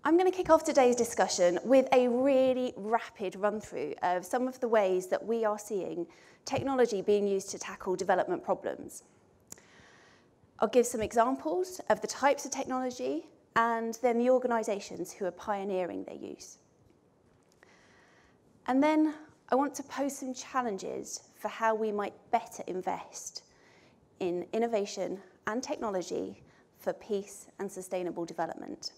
I'm going to kick off today's discussion with a really rapid run-through of some of the ways that we are seeing technology being used to tackle development problems. I'll give some examples of the types of technology and then the organisations who are pioneering their use. And then I want to pose some challenges for how we might better invest in innovation and technology for peace and sustainable development.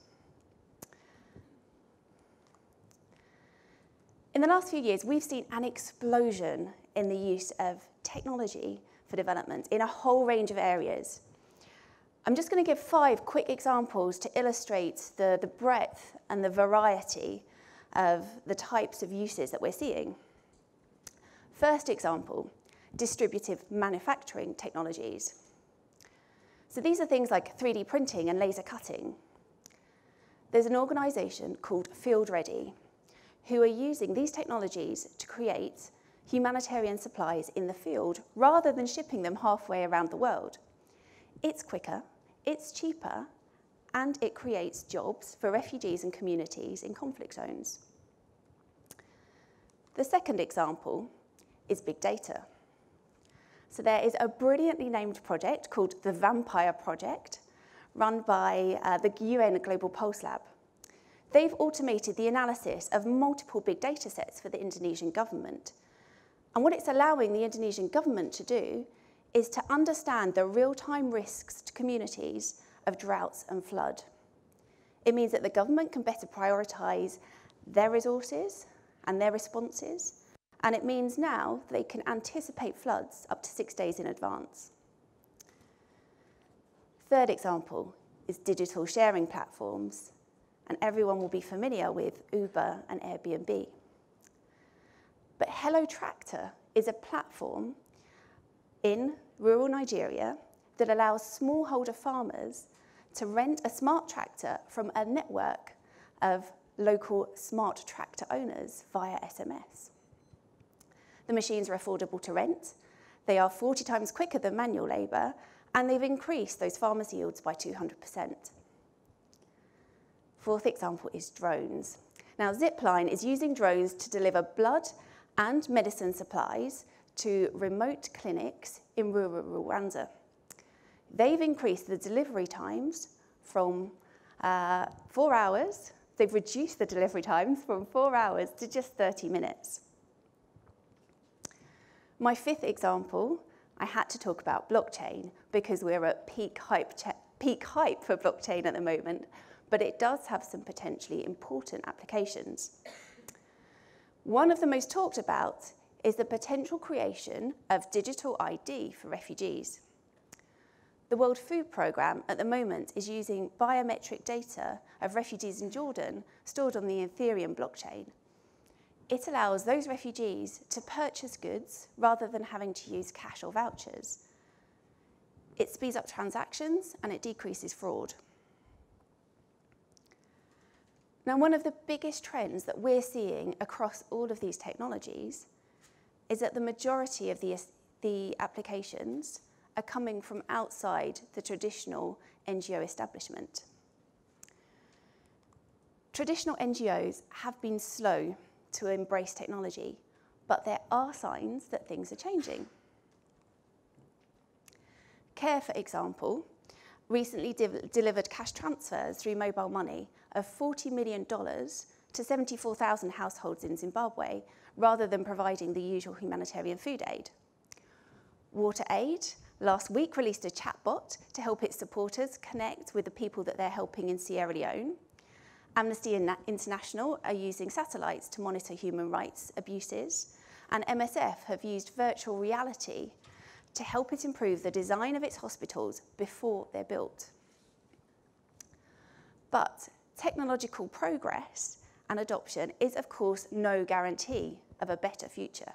In the last few years, we've seen an explosion in the use of technology for development in a whole range of areas. I'm just going to give 5 quick examples to illustrate the breadth and the variety of the types of uses that we're seeing. First example, distributive manufacturing technologies. So these are things like 3D printing and laser cutting. There's an organisation called Field Ready who are using these technologies to create humanitarian supplies in the field rather than shipping them halfway around the world. It's quicker, it's cheaper, and it creates jobs for refugees and communities in conflict zones. The second example is big data. So there is a brilliantly named project called the Vampire Project, run by the UN Global Pulse Lab. They've automated the analysis of multiple big data sets for the Indonesian government. And what it's allowing the Indonesian government to do is to understand the real-time risks to communities of droughts and flood. It means that the government can better prioritise their resources and their responses, and it means now they can anticipate floods up to 6 days in advance. Third example is digital sharing platforms, and everyone will be familiar with Uber and Airbnb. But Hello Tractor is a platform in rural Nigeria that allows smallholder farmers to rent a smart tractor from a network of local smart tractor owners via SMS. The machines are affordable to rent, they are 40 times quicker than manual labour, and they've increased those farmers' yields by 200%. Fourth example is drones. Now, Zipline is using drones to deliver blood and medicine supplies to remote clinics in rural Rwanda. They've increased the delivery times from 4 hours. They've reduced the delivery times from 4 hours to just 30 minutes. My fifth example, I had to talk about blockchain because we're at peak hype for blockchain at the moment, but it does have some potentially important applications. One of the most talked about is the potential creation of digital ID for refugees. The World Food Programme at the moment is using biometric data of refugees in Jordan stored on the Ethereum blockchain. It allows those refugees to purchase goods rather than having to use cash or vouchers. It speeds up transactions and it decreases fraud. Now, one of the biggest trends that we're seeing across all of these technologies is that the majority of the applications are coming from outside the traditional NGO establishment. Traditional NGOs have been slow to embrace technology, but there are signs that things are changing. CARE, for example, recently delivered cash transfers through mobile money of $40 million to 74,000 households in Zimbabwe, rather than providing the usual humanitarian food aid. WaterAid last week released a chatbot to help its supporters connect with the people that they're helping in Sierra Leone. Amnesty International are using satellites to monitor human rights abuses, and MSF have used virtual reality to help it improve the design of its hospitals before they're built. But technological progress and adoption is, of course, no guarantee of a better future.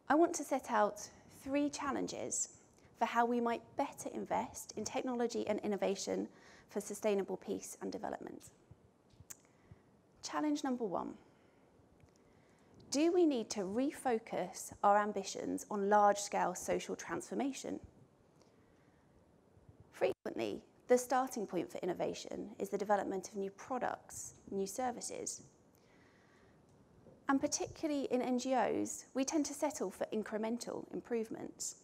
I want to set out 3 challenges for how we might better invest in technology and innovation for sustainable peace and development. Challenge number 1. Do we need to refocus our ambitions on large-scale social transformation? Frequently, the starting point for innovation is the development of new products, new services. And particularly in NGOs, we tend to settle for incremental improvements.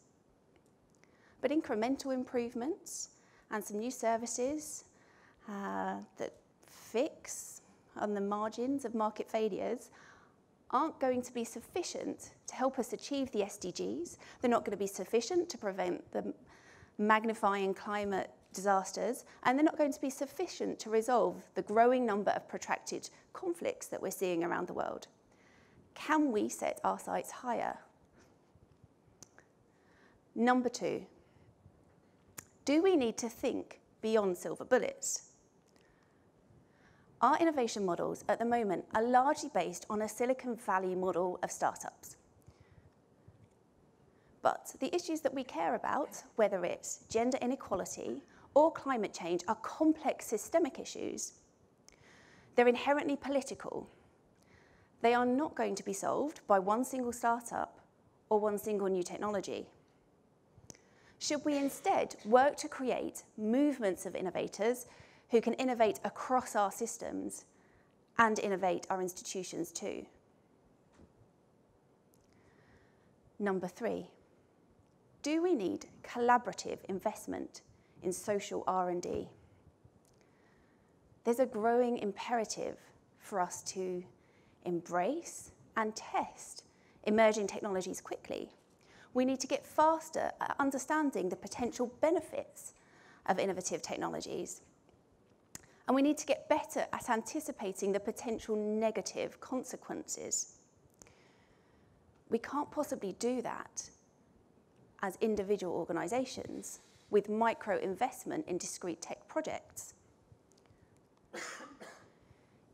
But incremental improvements and some new services that fix on the margins of market failures aren't going to be sufficient to help us achieve the SDGs. They're not going to be sufficient to prevent the magnifying climate disasters, and they're not going to be sufficient to resolve the growing number of protracted conflicts that we're seeing around the world. Can we set our sights higher? Number 2, do we need to think beyond silver bullets? Our innovation models at the moment are largely based on a Silicon Valley model of startups. But the issues that we care about, whether it's gender inequality or climate change, are complex systemic issues. They're inherently political. They are not going to be solved by one single startup or one single new technology. Should we instead work to create movements of innovators who can innovate across our systems and innovate our institutions too? Number 3, do we need collaborative investment in social R&D? There's a growing imperative for us to embrace and test emerging technologies quickly. We need to get faster at understanding the potential benefits of innovative technologies. And we need to get better at anticipating the potential negative consequences. We can't possibly do that as individual organisations with micro investment in discrete tech projects.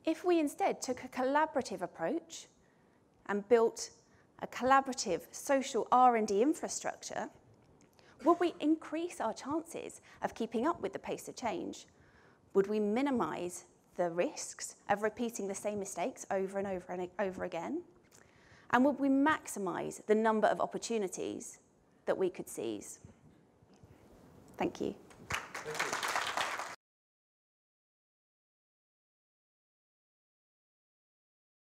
If we instead took a collaborative approach and built a collaborative social R&D infrastructure, would we increase our chances of keeping up with the pace of change? Would we minimise the risks of repeating the same mistakes over and over and over again? And would we maximise the number of opportunities that we could seize? Thank you. Thank you.